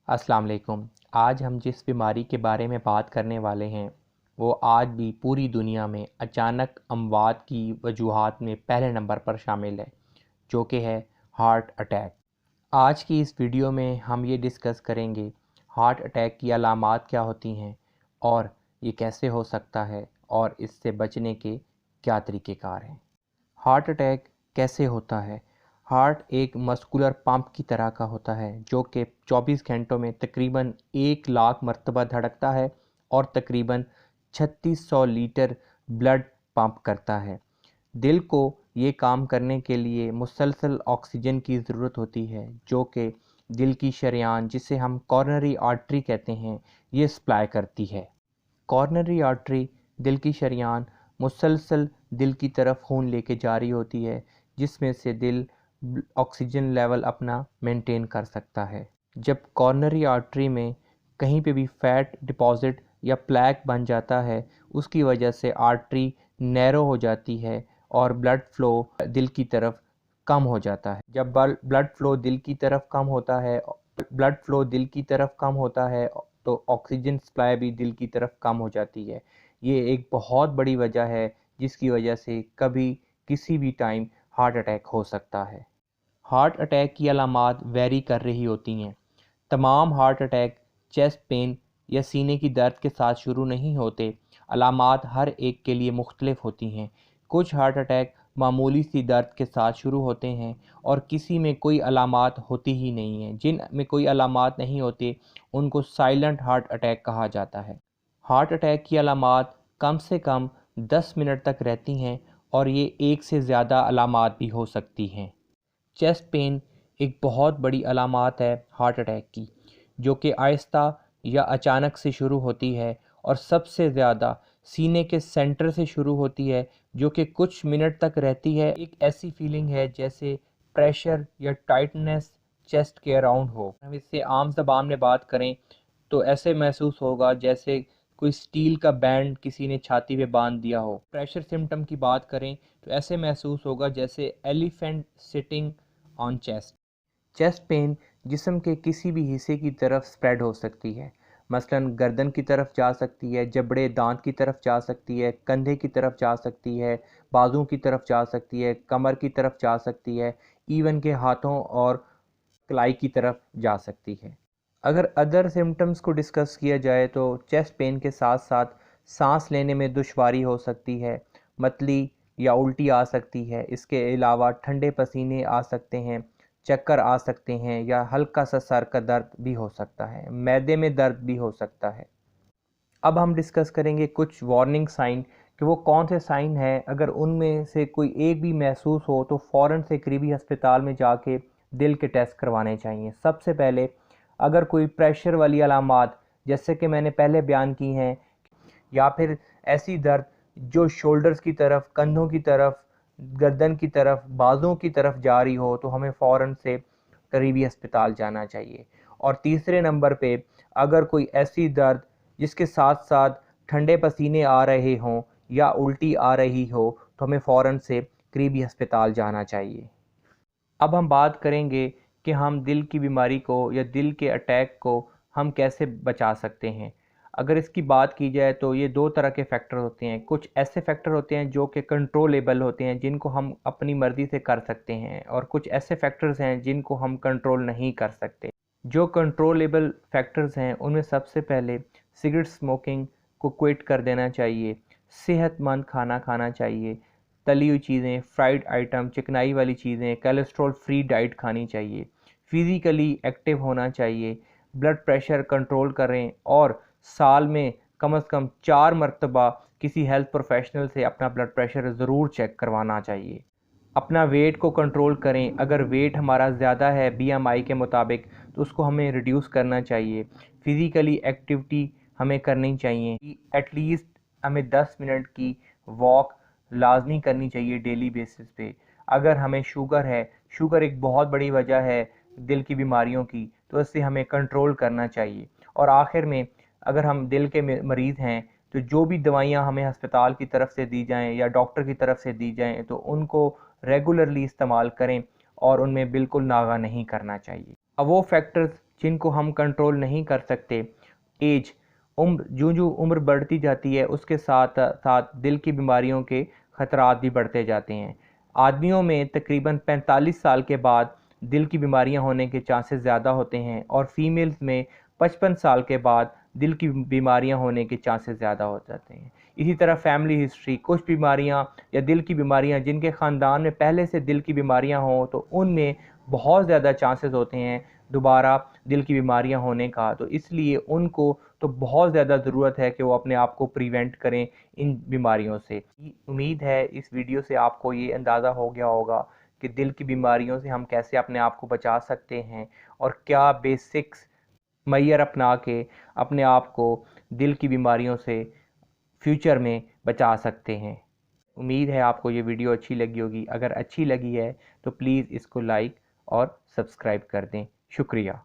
अस्सलाम वालेकुम। आज हम जिस बीमारी के बारे में बात करने वाले हैं वो आज भी पूरी दुनिया में अचानक अमवात की वजूहात में पहले नंबर पर शामिल है, जो कि है हार्ट अटैक। आज की इस वीडियो में हम ये डिस्कस करेंगे हार्ट अटैक की अलामात क्या होती हैं और ये कैसे हो सकता है और इससे बचने के क्या तरीक़ेकार हैं। हार्ट अटैक कैसे होता है? हार्ट एक मस्कुलर पंप की तरह का होता है जो कि 24 घंटों में तकरीबन 1 लाख मरतबा धड़कता है और तकरीबन 3600 लीटर ब्लड पंप करता है। दिल को ये काम करने के लिए मुसलसल ऑक्सीजन की ज़रूरत होती है जो कि दिल की शरेयान, जिसे हम कॉर्नरी आर्टरी कहते हैं, ये सप्लाई करती है। कॉर्नरी आर्टरी दिल की शरेयान मुसलसल दिल की तरफ खून लेके जा रही होती है, जिसमें से दिल ऑक्सीजन लेवल अपना मेंटेन कर सकता है। जब कॉर्नरी आर्टरी में कहीं पे भी फैट डिपॉज़िट या प्लैक बन जाता है, उसकी वजह से आर्टरी नैरो हो जाती है और ब्लड फ़्लो दिल की तरफ कम हो जाता है। जब ब्लड फ़्लो दिल की तरफ कम होता है तो ऑक्सीजन सप्लाई भी दिल की तरफ कम हो जाती है। ये एक बहुत बड़ी वजह है जिसकी वजह से कभी किसी भी टाइम हार्ट अटैक हो सकता है। हार्ट अटैक की अलामात वेरी कर रही होती हैं। तमाम हार्ट अटैक चेस्ट पेन या सीने की दर्द के साथ शुरू नहीं होते। अलामात हर एक के लिए मुख्तलिफ होती हैं। कुछ हार्ट अटैक मामूली सी दर्द के साथ शुरू होते हैं और किसी में कोई अलामात होती ही नहीं हैं। जिन में कोई अलामात नहीं होते उनको साइलेंट हार्ट अटैक कहा जाता है। हार्ट अटैक की अलामात कम से कम 10 मिनट तक रहती हैं और ये एक से ज़्यादा अलामात भी हो सकती हैं। चेस्ट पेन एक बहुत बड़ी अलामात है हार्ट अटैक की, जो कि आहिस्ता या अचानक से शुरू होती है और सबसे ज़्यादा सीने के सेंटर से शुरू होती है, जो कि कुछ मिनट तक रहती है। एक ऐसी फीलिंग है जैसे प्रेशर या टाइटनेस चेस्ट के अराउंड हो। हम इससे आम ज़बान में बात करें तो ऐसे महसूस होगा जैसे कोई स्टील का बैंड किसी ने छाती पे बांध दिया हो। प्रेशर सिम्टम की बात करें तो ऐसे महसूस होगा जैसे elephant sitting on chest. Chest pain जिस्म के किसी भी हिस्से की तरफ स्प्रेड हो सकती है, मसलन गर्दन की तरफ जा सकती है, जबड़े दांत की तरफ जा सकती है, कंधे की तरफ जा सकती है, बाजुओं की तरफ जा सकती है, कमर की तरफ जा सकती है, इवन के हाथों और कलाई की तरफ जा सकती है। अगर अदर सिम्टम्स को डिस्कस किया जाए तो चेस्ट पेन के साथ साथ सांस लेने में दुश्वारी हो सकती है, मतली या उल्टी आ सकती है। इसके अलावा ठंडे पसीने आ सकते हैं, चक्कर आ सकते हैं या हल्का सा सर का दर्द भी हो सकता है, मैदे में दर्द भी हो सकता है। अब हम डिस्कस करेंगे कुछ वार्निंग साइन कि वो कौन से साइन हैं। अगर उनमें से कोई एक भी महसूस हो तो फ़ौरन से करीबी अस्पताल में जाके दिल के टेस्ट करवाने चाहिए। सबसे पहले अगर कोई प्रेशर वाली अलामात जैसे कि मैंने पहले बयान की हैं, या फिर ऐसी दर्द जो शोल्डर्स की तरफ, कंधों की तरफ, गर्दन की तरफ, बाजुओं की तरफ जा रही हो, तो हमें फ़ौरन से करीबी अस्पताल जाना चाहिए। और तीसरे नंबर पे अगर कोई ऐसी दर्द जिसके साथ साथ ठंडे पसीने आ रहे हों या उल्टी आ रही हो, तो हमें फ़ौरन से करीबी अस्पताल जाना चाहिए। अब हम बात करेंगे कि हम दिल की बीमारी को या दिल के अटैक को हम कैसे बचा सकते हैं। अगर इसकी बात की जाए तो ये दो तरह के फैक्टर होते हैं। कुछ ऐसे फैक्टर होते हैं जो कि कंट्रोलेबल होते हैं, जिनको हम अपनी मर्ज़ी से कर सकते हैं, और कुछ ऐसे फैक्टर्स हैं जिनको हम कंट्रोल नहीं कर सकते। जो कंट्रोलेबल फैक्टर्स हैं उनमें सबसे पहले सिगरेट स्मोकिंग को क्विट कर देना चाहिए, सेहतमंद खाना खाना चाहिए, तली हुई चीज़ें, फ्राइड आइटम, चिकनाई वाली चीज़ें, कोलेस्ट्रॉल फ्री डाइट खानी चाहिए, फ़िज़िकली एक्टिव होना चाहिए, ब्लड प्रेशर कंट्रोल करें और साल में कम से कम 4 मरतबा किसी हेल्थ प्रोफेशनल से अपना ब्लड प्रेशर ज़रूर चेक करवाना चाहिए। अपना वेट को कंट्रोल करें। अगर वेट हमारा ज़्यादा है बीएमआई के मुताबिक तो उसको हमें रिड्यूस करना चाहिए। फ़िज़िकली एक्टिविटी हमें करनी चाहिए। एटलीस्ट हमें 10 मिनट की वॉक लाजमी करनी चाहिए डेली बेसिस पे। अगर हमें शुगर है, शुगर एक बहुत बड़ी वजह है दिल की बीमारियों की, तो इससे हमें कंट्रोल करना चाहिए। और आखिर में अगर हम दिल के मरीज़ हैं तो जो भी दवाइयाँ हमें अस्पताल की तरफ से दी जाएं या डॉक्टर की तरफ से दी जाएं तो उनको रेगुलरली इस्तेमाल करें और उनमें बिल्कुल नागा नहीं करना चाहिए। अब वो फैक्टर्स जिनको हम कंट्रोल नहीं कर सकते। एज, उम्र, जो उम्र बढ़ती जाती है उसके साथ साथ दिल की बीमारियों के ख़तरात भी बढ़ते जाते हैं। आदमियों में तकरीबन 45 साल के बाद दिल की बीमारियां होने के चांसेस ज़्यादा होते हैं और फीमेल्स में 55 साल के बाद दिल की बीमारियां होने के चांसेस ज़्यादा हो जाते हैं। इसी तरह फैमिली हिस्ट्री, कुछ बीमारियां या दिल की बीमारियां जिनके ख़ानदान में पहले से दिल की बीमारियां हों तो उनमें बहुत ज़्यादा चांसेस होते हैं दोबारा दिल की बीमारियां होने का। तो इसलिए उनको तो बहुत ज़्यादा ज़रूरत है कि वो अपने आप को प्रिवेंट करें इन बीमारियों से। उम्मीद है इस वीडियो से आपको ये अंदाज़ा हो गया होगा कि दिल की बीमारियों से हम कैसे अपने आप को बचा सकते हैं और क्या बेसिक्स मैयर अपना के अपने आप को दिल की बीमारियों से फ्यूचर में बचा सकते हैं। उम्मीद है आपको ये वीडियो अच्छी लगी होगी। अगर अच्छी लगी है तो प्लीज़ इसको लाइक और सब्सक्राइब कर दें। शुक्रिया।